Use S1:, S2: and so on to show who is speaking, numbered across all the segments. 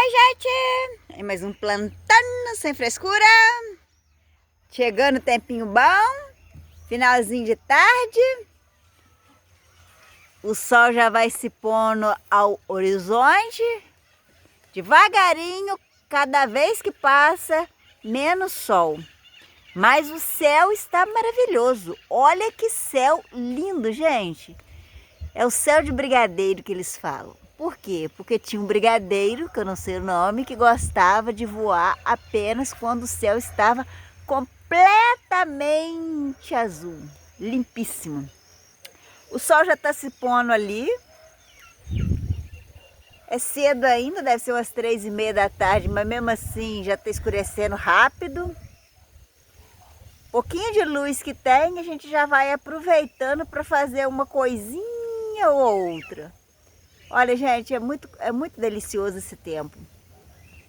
S1: Oi, gente! É mais um plantando sem frescura. Chegando o tempinho bom, finalzinho de tarde. O sol já vai se pondo ao horizonte. Devagarinho, cada vez que passa, menos sol. Mas o céu está maravilhoso. Olha que céu lindo, gente. É o céu de brigadeiro que eles falam. Por quê? Porque tinha um brigadeiro, que eu não sei o nome, que gostava de voar apenas quando o céu estava completamente azul, limpíssimo. O sol já está se pondo ali. É cedo ainda, deve ser umas 3h30 da tarde, mas mesmo assim já está escurecendo rápido. Pouquinho de luz que tem, a gente já vai aproveitando para fazer uma coisinha ou outra. Olha, gente, é muito delicioso esse tempo.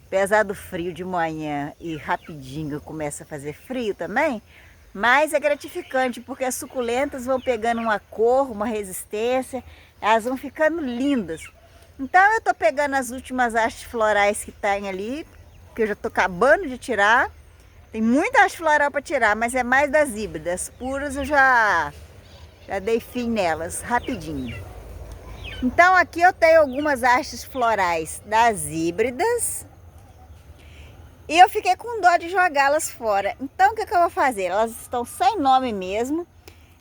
S1: Apesar do frio de manhã e rapidinho começa a fazer frio também, mas é gratificante porque as suculentas vão pegando uma cor, uma resistência, elas vão ficando lindas. Então eu tô pegando as últimas hastes florais que tem ali, que eu já tô acabando de tirar. Tem muita haste floral para tirar, mas é mais das híbridas. Puras eu já dei fim nelas, rapidinho. Então aqui eu tenho algumas hastes florais das híbridas e eu fiquei com dó de jogá-las fora. Então o que eu vou fazer? Elas estão sem nome mesmo,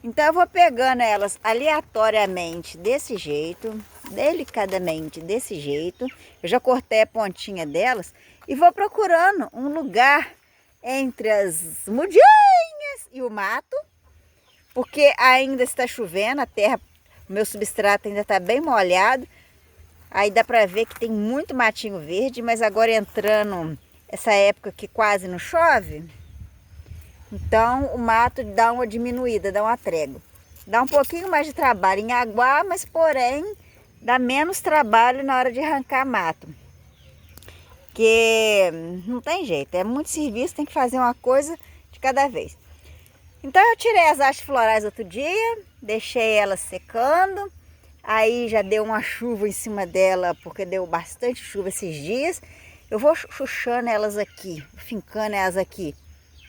S1: então eu vou pegando elas aleatoriamente desse jeito, delicadamente desse jeito. Eu já cortei a pontinha delas e vou procurando um lugar entre as mudinhas e o mato, porque ainda está chovendo, a terra, o meu substrato ainda está bem molhado. Aí dá para ver que tem muito matinho verde, mas agora entrando essa época que quase não chove, então o mato dá uma diminuída, dá uma trégua. Dá um pouquinho mais de trabalho em aguar, mas porém dá menos trabalho na hora de arrancar mato. Porque não tem jeito, é muito serviço, tem que fazer uma coisa de cada vez. Então eu tirei as hastes florais outro dia, deixei elas secando, aí já deu uma chuva em cima dela, porque deu bastante chuva esses dias. Eu vou chuchando elas aqui, fincando elas aqui,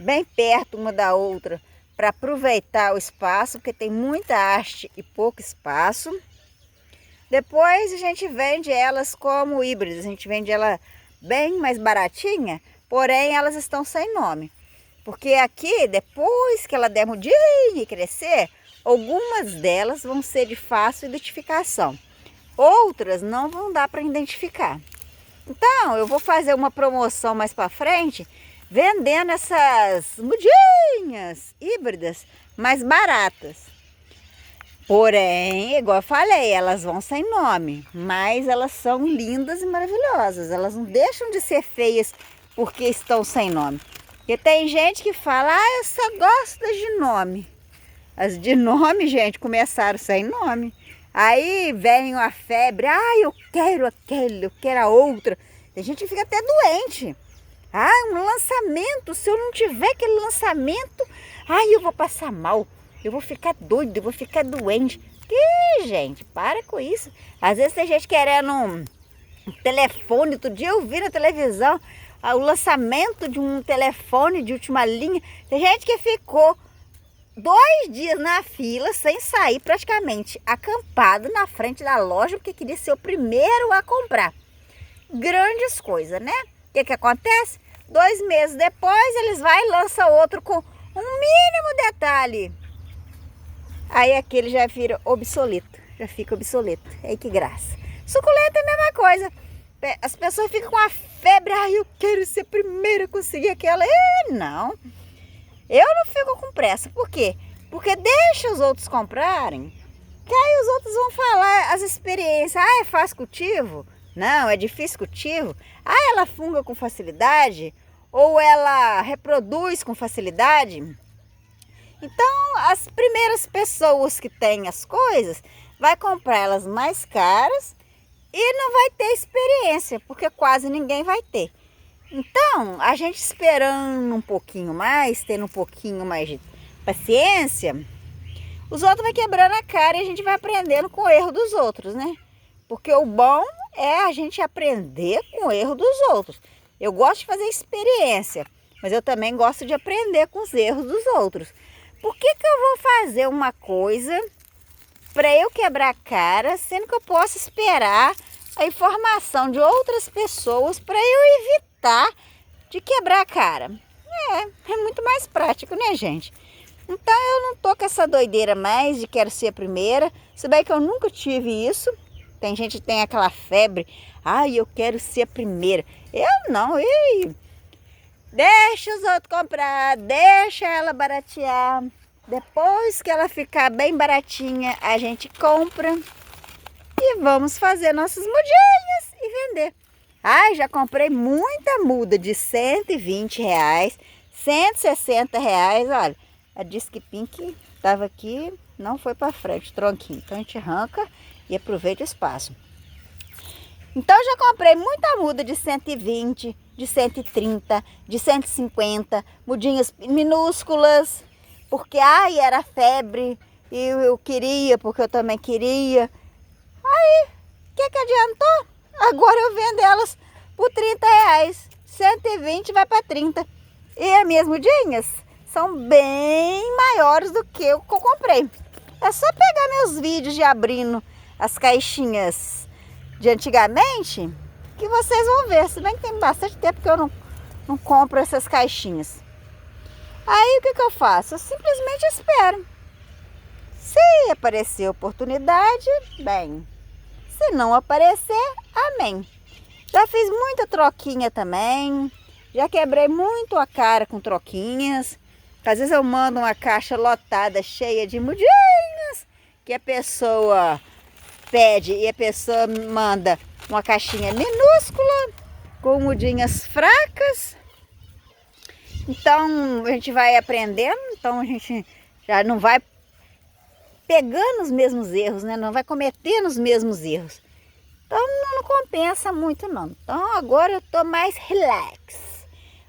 S1: bem perto uma da outra, para aproveitar o espaço, porque tem muita haste e pouco espaço. Depois a gente vende elas como híbridas, a gente vende ela bem mais baratinha, porém elas estão sem nome. Porque aqui, depois que ela der mudinha e crescer, algumas delas vão ser de fácil identificação. Outras não vão dar para identificar. Então, eu vou fazer uma promoção mais para frente, vendendo essas mudinhas híbridas mais baratas. Porém, igual eu falei, elas vão sem nome, mas elas são lindas e maravilhosas. Elas não deixam de ser feias porque estão sem nome. Porque tem gente que fala, eu só gosto das de nome. As de nome, gente, começaram sem nome. Aí vem a febre, eu quero aquele, eu quero a outra. Tem gente que fica até doente. Um lançamento, se eu não tiver aquele lançamento, eu vou passar mal. Eu vou ficar doido, eu vou ficar doente. Que, gente, para com isso. Às vezes tem gente querendo um telefone. Outro dia eu vi na televisão o lançamento de um telefone de última linha. Tem gente que ficou 2 dias na fila, sem sair praticamente, acampado na frente da loja, porque queria ser o primeiro a comprar. Grandes coisas, né? O que acontece? 2 meses depois, eles vão e lançam outro com um mínimo detalhe. Aí aquele já vira obsoleto, já fica obsoleto. Aí que graça. Suculenta é a mesma coisa. As pessoas ficam com a febre, eu quero ser a primeira a conseguir aquela. Não, eu não fico com pressa. Por quê? Porque deixa os outros comprarem, que aí os outros vão falar as experiências. É fácil cultivo? Não, é difícil cultivo? Ela funga com facilidade? Ou ela reproduz com facilidade? Então, as primeiras pessoas que têm as coisas, vai comprar elas mais caras e não vai ter experiência, porque quase ninguém vai ter. Então, a gente esperando um pouquinho mais, tendo um pouquinho mais de paciência, os outros vão quebrando a cara e a gente vai aprendendo com o erro dos outros, né? Porque o bom é a gente aprender com o erro dos outros. Eu gosto de fazer experiência, mas eu também gosto de aprender com os erros dos outros. Por que eu vou fazer uma coisa para eu quebrar a cara, sendo que eu posso esperar a informação de outras pessoas para eu evitar de quebrar a cara? É muito mais prático, né, gente? Então eu não tô com essa doideira mais de quero ser a primeira. Se bem que eu nunca tive isso. Tem gente que tem aquela febre. Ai, eu quero ser a primeira. Eu não. Deixa os outros comprar. Deixa ela baratear. Depois que ela ficar bem baratinha, a gente compra. E vamos fazer nossas mudinhas e vender. Ai, já comprei muita muda de R$120, R$160. Olha, a Disque Pink estava aqui, não foi para frente, tronquinho. Então a gente arranca e aproveita o espaço. Então já comprei muita muda de 120, de 130, de 150, mudinhas minúsculas, porque ai, era febre e eu queria, porque eu também queria. Aí, o que adiantou? Agora eu vendo elas por R$30, 120 vai para 30. E as minhas mudinhas são bem maiores do que o que eu comprei. É só pegar meus vídeos de abrindo as caixinhas de antigamente, que vocês vão ver. Se bem que tem bastante tempo que eu não compro essas caixinhas. Aí o que eu faço? Eu simplesmente espero. Se aparecer oportunidade, bem. Se não aparecer, amém. Já fiz muita troquinha também. Já quebrei muito a cara com troquinhas. Às vezes eu mando uma caixa lotada, cheia de mudinhas, que a pessoa pede e a pessoa manda uma caixinha minúscula, com mudinhas fracas. Então a gente vai aprendendo, então a gente já não vai pegando os mesmos erros, né? Não vai cometendo os mesmos erros. Então não compensa muito não. Então agora eu tô mais relax.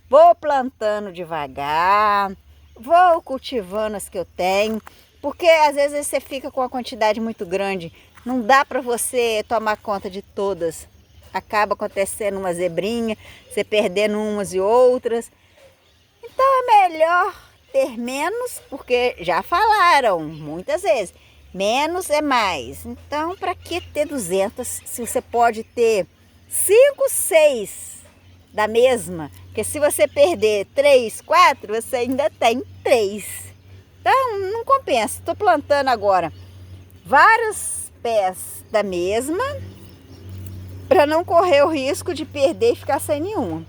S1: Vou plantando devagar, vou cultivando as que eu tenho, porque às vezes você fica com uma quantidade muito grande, não dá para você tomar conta de todas. Acaba acontecendo uma zebrinha, você perdendo umas e outras. Então é melhor ter menos, porque já falaram muitas vezes, menos é mais. Então, para que ter 200 se você pode ter 5, 6 da mesma? Porque se você perder 3, 4, você ainda tem 3. Então, não compensa. Estou plantando agora vários pés da mesma, para não correr o risco de perder e ficar sem nenhuma.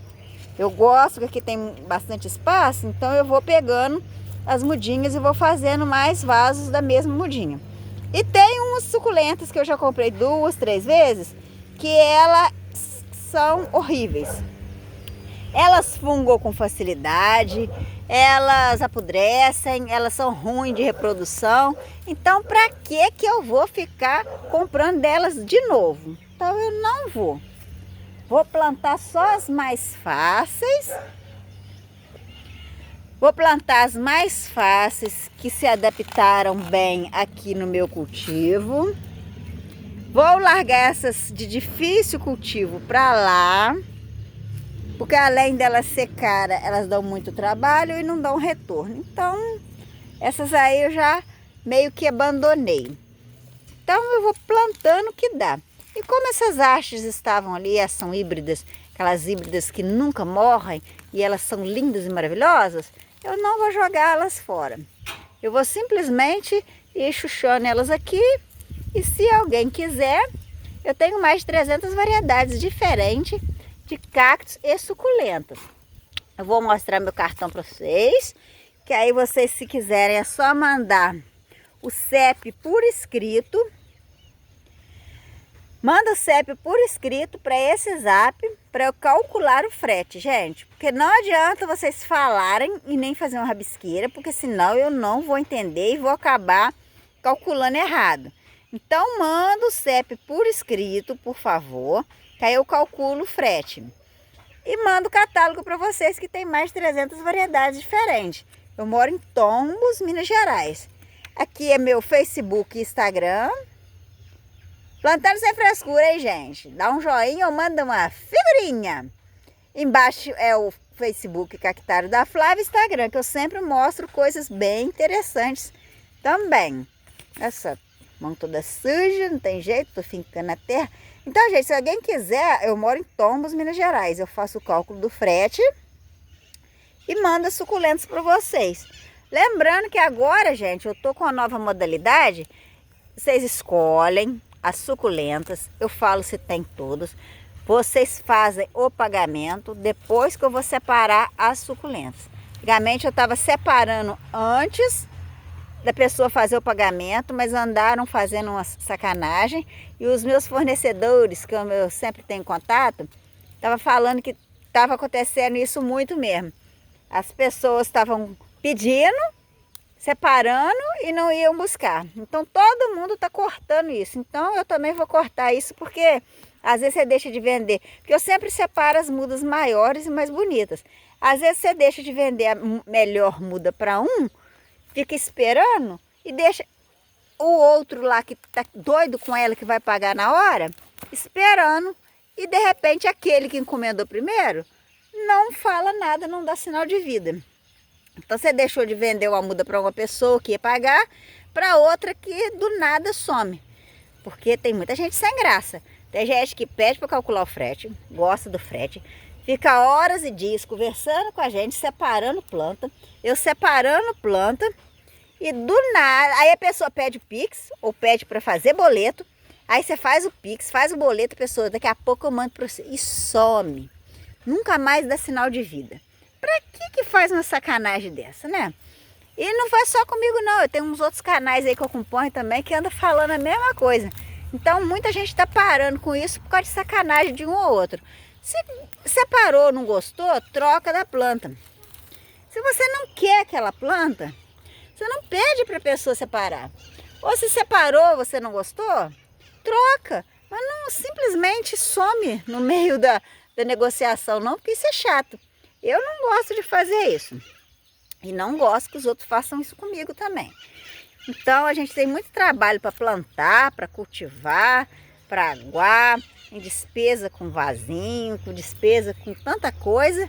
S1: Eu gosto que aqui tem bastante espaço, então eu vou pegando as mudinhas e vou fazendo mais vasos da mesma mudinha. E tem umas suculentas que eu já comprei 2, 3 vezes, que elas são horríveis. Elas fungam com facilidade, elas apodrecem, elas são ruins de reprodução. Então, para que eu vou ficar comprando delas de novo? Então, eu não vou. Vou plantar só as mais fáceis. Vou plantar as mais fáceis que se adaptaram bem aqui no meu cultivo. Vou largar essas de difícil cultivo para lá, porque além delas ser cara, elas dão muito trabalho e não dão retorno. Então, essas aí eu já meio que abandonei. Então, eu vou plantando o que dá. E como essas hastes estavam ali, elas são híbridas, aquelas híbridas que nunca morrem, e elas são lindas e maravilhosas, eu não vou jogá-las fora. Eu vou simplesmente ir chuchando elas aqui, e se alguém quiser, eu tenho mais de 300 variedades diferentes de cactos e suculentas. Eu vou mostrar meu cartão para vocês, que aí vocês, se quiserem, é só mandar o CEP por escrito. Manda o CEP por escrito para esse zap, para eu calcular o frete, gente. Porque não adianta vocês falarem e nem fazer uma rabisqueira, porque senão eu não vou entender e vou acabar calculando errado. Então manda o CEP por escrito, por favor, que aí eu calculo o frete. E mando o catálogo para vocês, que tem mais de 300 variedades diferentes. Eu moro em Tombos, Minas Gerais. Aqui é meu Facebook e Instagram. Plantando sem frescura, hein, gente? Dá um joinha ou manda uma figurinha. Embaixo é o Facebook Cactário da Flávia e Instagram, que eu sempre mostro coisas bem interessantes também. Essa mão toda suja, não tem jeito, tô fincando na terra. Então, gente, se alguém quiser, eu moro em Tombos, Minas Gerais. Eu faço o cálculo do frete e mando as suculentas para vocês. Lembrando que agora, gente, eu tô com a nova modalidade. Vocês escolhem as suculentas, eu falo se tem todas. Vocês fazem o pagamento depois que eu vou separar as suculentas. Antigamente eu estava separando antes da pessoa fazer o pagamento, mas andaram fazendo uma sacanagem. E os meus fornecedores, que eu sempre tenho contato, estavam falando que estava acontecendo isso muito mesmo. As pessoas estavam pedindo, separando e não iam buscar. Então todo mundo está cortando isso. Então eu também vou cortar isso porque às vezes você deixa de vender. Porque eu sempre separo as mudas maiores e mais bonitas. Às vezes você deixa de vender a melhor muda para um, fica esperando e deixa o outro lá que tá doido com ela que vai pagar na hora, esperando. E de repente aquele que encomendou primeiro não fala nada, não dá sinal de vida. Então você deixou de vender uma muda para uma pessoa que ia pagar, para outra que do nada some. Porque tem muita gente sem graça. Tem gente que pede para calcular o frete, gosta do frete, fica horas e dias conversando com a gente, separando planta, eu separando planta, e do nada, aí a pessoa pede o Pix, ou pede para fazer boleto, aí você faz o Pix, faz o boleto, a pessoa, daqui a pouco eu mando para você, e some. Nunca mais dá sinal de vida. Pra que faz uma sacanagem dessa, né? E não faz só comigo não, eu tenho uns outros canais aí que eu acompanho também que andam falando a mesma coisa. Então muita gente está parando com isso por causa de sacanagem de um ou outro. Se separou, não gostou, troca da planta. Se você não quer aquela planta, você não pede para a pessoa separar. Ou se separou, você não gostou, troca. Mas não simplesmente some no meio da negociação não, porque isso é chato. Eu não gosto de fazer isso. E não gosto que os outros façam isso comigo também. Então a gente tem muito trabalho para plantar, para cultivar, para aguar, em despesa com vasinho, com despesa com tanta coisa.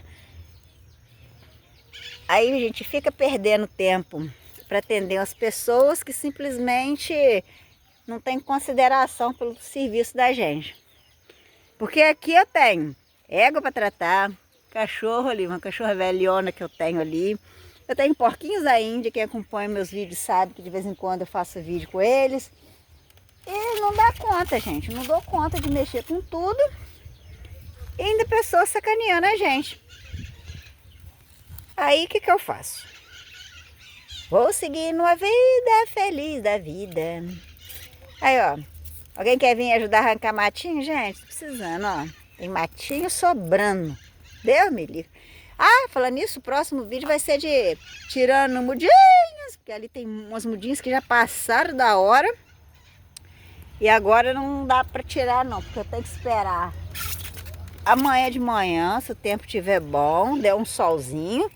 S1: Aí a gente fica perdendo tempo para atender as pessoas que simplesmente não tem consideração pelo serviço da gente. Porque aqui eu tenho égua para tratar, cachorro ali, uma cachorra velhona que eu tenho ali. Eu tenho porquinhos da Índia, quem acompanha meus vídeos sabe que de vez em quando eu faço vídeo com eles. E não dá conta, gente. Não dou conta de mexer com tudo. E ainda pessoas sacaneando a gente. Aí o que eu faço? Vou seguir numa vida feliz da vida. Aí, ó. Alguém quer vir ajudar a arrancar matinho? Gente, tô precisando, ó. Tem matinho sobrando. Deus me livre. Ah, falando nisso, o próximo vídeo vai ser de tirando mudinhas, porque ali tem umas mudinhas que já passaram da hora. E agora não dá para tirar não, porque eu tenho que esperar amanhã de manhã, se o tempo estiver bom, der um solzinho,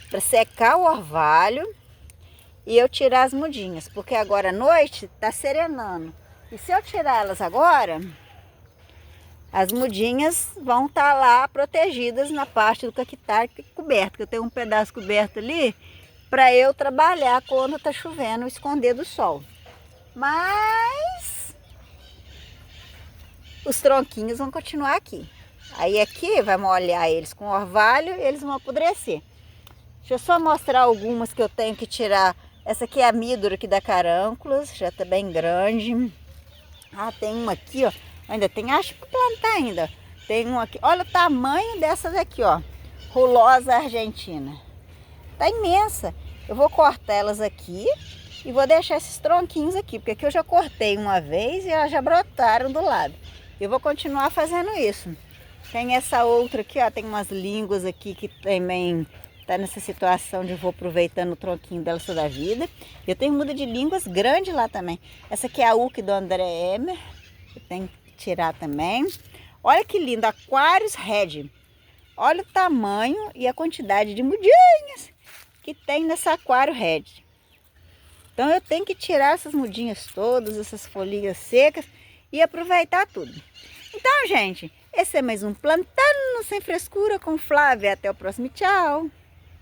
S1: para secar o orvalho e eu tirar as mudinhas, porque agora à noite tá serenando. E se eu tirar elas agora, as mudinhas vão estar lá protegidas na parte do cactário coberto, que eu tenho um pedaço coberto ali para eu trabalhar quando está chovendo, esconder do sol. Mas os tronquinhos vão continuar aqui. Aí aqui vai molhar eles com orvalho e eles vão apodrecer. Deixa eu só mostrar algumas que eu tenho que tirar. Essa aqui é a mídora aqui da carânculas, já está bem grande. Ah, tem uma aqui, ó. Ainda tem, acho que plantar ainda. Tem uma aqui. Olha o tamanho dessa daqui, ó. Rulosa argentina. Tá imensa. Eu vou cortar elas aqui e vou deixar esses tronquinhos aqui. Porque aqui eu já cortei uma vez e elas já brotaram do lado. Eu vou continuar fazendo isso. Tem essa outra aqui, ó. Tem umas línguas aqui que também tá nessa situação de vou aproveitando o tronquinho dela toda a vida. Eu tenho muda de línguas grande lá também. Essa aqui é a Uke do André Emer. Eu tenho que tirar também. Olha que lindo, Aquarius Red. Olha o tamanho e a quantidade de mudinhas que tem nessa Aquário Red. Então eu tenho que tirar essas mudinhas todas, essas folhinhas secas e aproveitar tudo. Então, gente, esse é mais um Plantando Sem Frescura com Flávia. Até o próximo, tchau!